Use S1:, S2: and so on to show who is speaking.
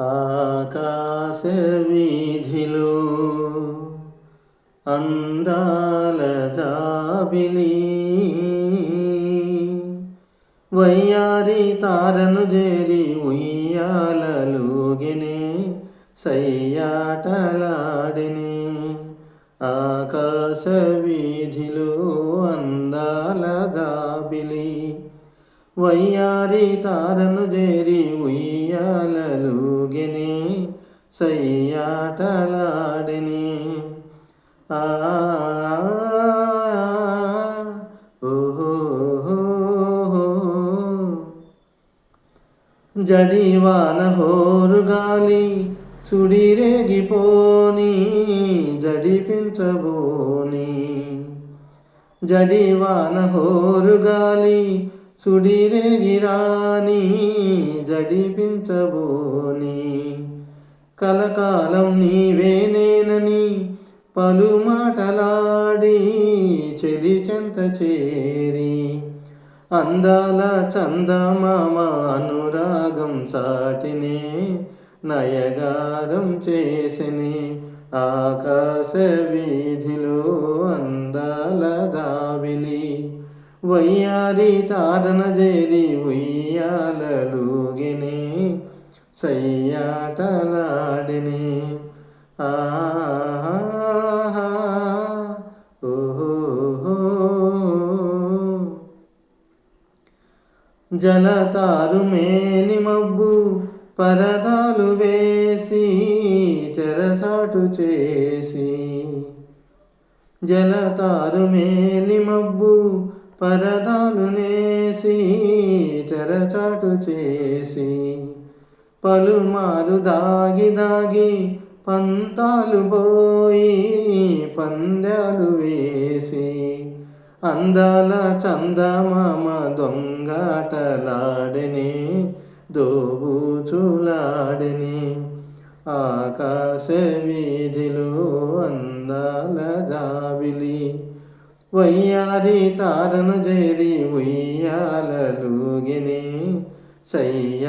S1: ఆకాశ వీధిలో అందాల జాబిలి వయ్యారి తారను చేరి ఉయ్యాలలుగినే సయ్యాటలాడినే ఆకాశ వీధిలో అందాల జాబిలి వయ్యారి తారను చేరి ఉయ్యాలలుగినే సయ్యాటలాడినే ఆ జడివాన హోరుగాలి సుడిరేగిపోని జడిపించబోని జడివాన హోరుగాలి సుడిరేగిరాని జడిపించబోని కలకాలం నీవే నేనని పలుమాటలాడి చెలి చెంత చేరి అందాల చందమామ అనురాగం చాటినే నయగారం చేసిని ఆకాశ వీధిలో అందాల జాబిలి వయ్యారి తారన చేరి ఉయ్యాలలుగినే సయ్యాటలాడినే జలతారు మేని మబ్బు పరదాలు వేసి చెరసాటు చేసి జలతారు మేని మబ్బు పరదాలు నేసి చెరచాటు చేసి పలుమారు దాగి దాగి పంతాలు పోయి పందాలు వేసి అందాల చందమామ దొంగాటలాడిని దోబూచులాడిని ఆకాశ వీధిలో అందాల జాబిలి వయ్యారి తారను చేరి ఉయ్యాలలుగిని సయ్యాటలాడిని